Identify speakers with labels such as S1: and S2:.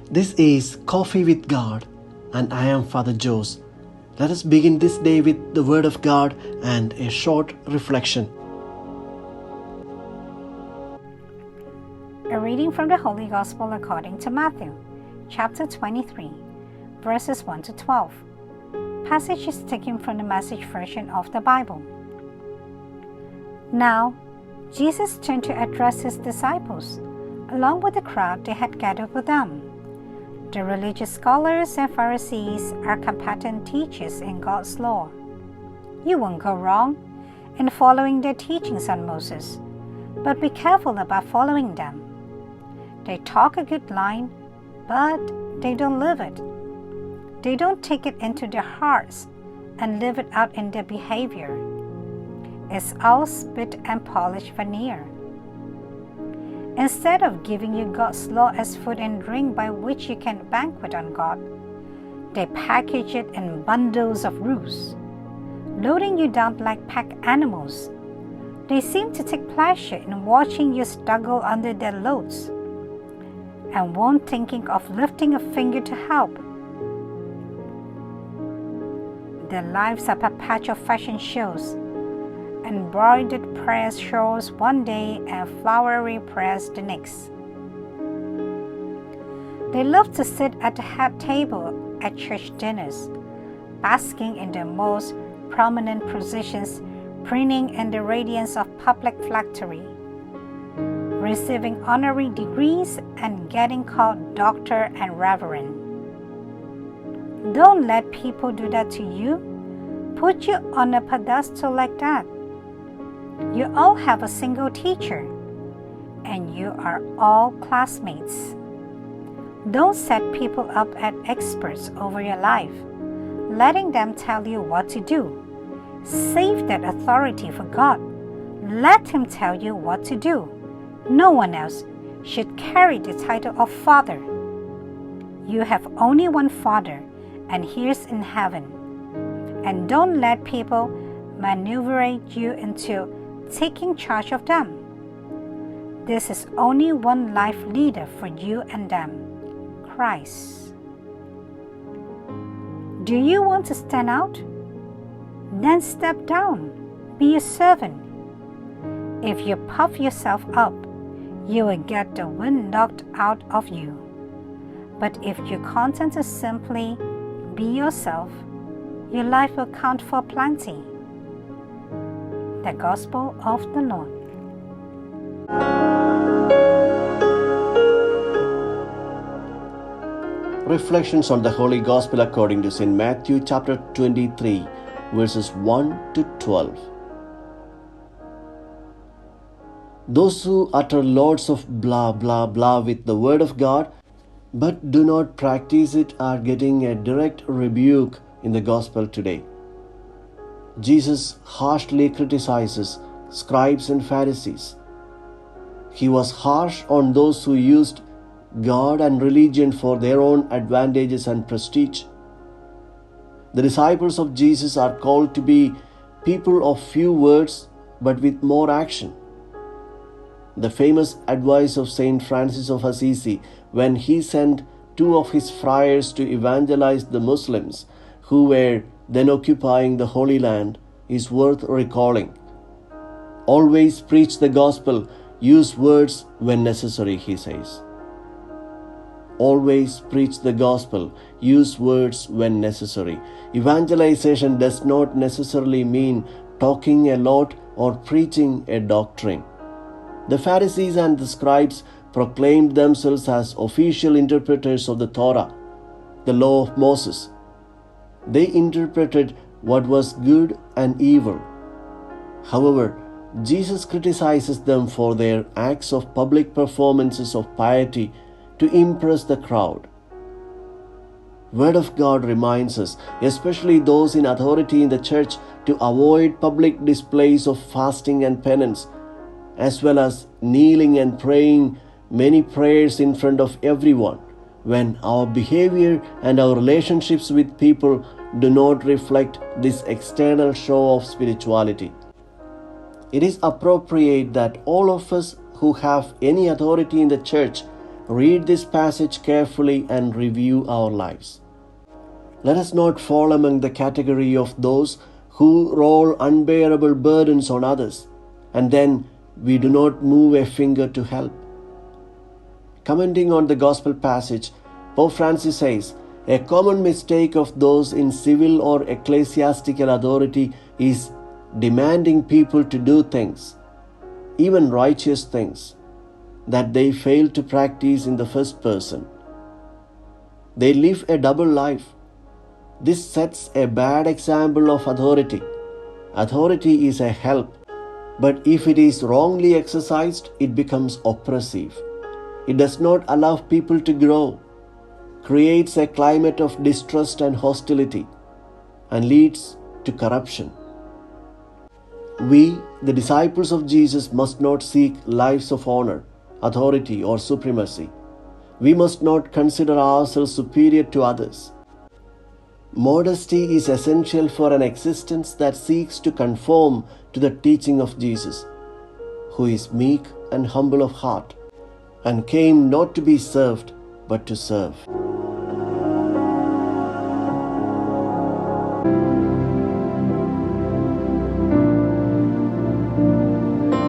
S1: This is Coffee with God, and I am Father Jose. Let us begin this day with the Word of God and a short reflection.
S2: A reading from the Holy Gospel according to Matthew, chapter 23, verses 1 to 12. Passage is taken from the Message version of the Bible. Now, Jesus turned to address his disciples, along with the crowd they had gathered with them. The religious scholars and Pharisees are competent teachers in God's law. You won't go wrong in following their teachings on Moses, but be careful about following them. They talk a good line, but they don't live it. They don't take it into their hearts and live it out in their behavior. It's all spit and polished veneer. Instead of giving you God's law as food and drink by which you can banquet on God, they package it in bundles of rules, loading you down like pack animals. They seem to take pleasure in watching you struggle under their loads and won't thinking of lifting a finger to help. Their lives are perpetual fashion shows, embroidered prayers shows one day and flowery prayers the next. They love to sit at the head table at church dinners, basking in their most prominent positions, preening in the radiance of public flattery, receiving honorary degrees and getting called doctor and reverend. Don't let people do that to you, put you on a pedestal like that. You all have a single teacher, and you are all classmates. Don't set people up as experts over your life, letting them tell you what to do. Save that authority for God. Let Him tell you what to do. No one else should carry the title of Father. You have only one Father, and He is in heaven. And don't let people maneuverate you into taking charge of them. This is only one life leader for you and them, Christ. Do you want to stand out? Then step down. Be a servant. If you puff yourself up, you will get the wind knocked out of you. But if you're content to simply be yourself, your life will count for plenty. The Gospel of the Lord.
S1: Reflections on the Holy Gospel according to St. Matthew chapter 23, verses 1 to 12. Those who utter lots of blah blah blah with the word of God, but do not practice it, are getting a direct rebuke in the Gospel today. Jesus harshly criticises scribes and Pharisees. He was harsh on those who used God and religion for their own advantages and prestige. The disciples of Jesus are called to be people of few words but with more action. The famous advice of Saint Francis of Assisi when he sent two of his friars to evangelize the Muslims who were then occupying the Holy Land is worth recalling. Always preach the gospel, use words when necessary, he says. Always preach the gospel, use words when necessary. Evangelization does not necessarily mean talking a lot or preaching a doctrine. The Pharisees and the scribes proclaimed themselves as official interpreters of the Thora, the law of Moses. They interpreted what was good and evil. However, Jesus criticizes them for their acts of public performances of piety to impress the crowd. Word of God reminds us, especially those in authority in the church, to avoid public displays of fasting and penance, as well as kneeling and praying many prayers in front of everyone, when our behavior and our relationships with people do not reflect this external show of spirituality. It is appropriate that all of us who have any authority in the church read this passage carefully and review our lives. Let us not fall among the category of those who roll unbearable burdens on others, and then we do not move a finger to help. Commenting on the Gospel passage, Pope Francis says, a common mistake of those in civil or ecclesiastical authority is demanding people to do things, even righteous things, that they fail to practice in the first person. They live a double life. This sets a bad example of authority. Authority is a help, but if it is wrongly exercised, it becomes oppressive. It does not allow people to grow, creates a climate of distrust and hostility, and leads to corruption. We, the disciples of Jesus, must not seek lives of honor, authority, or supremacy. We must not consider ourselves superior to others. Modesty is essential for an existence that seeks to conform to the teaching of Jesus, who is meek and humble of heart, and came not to be served, but to serve.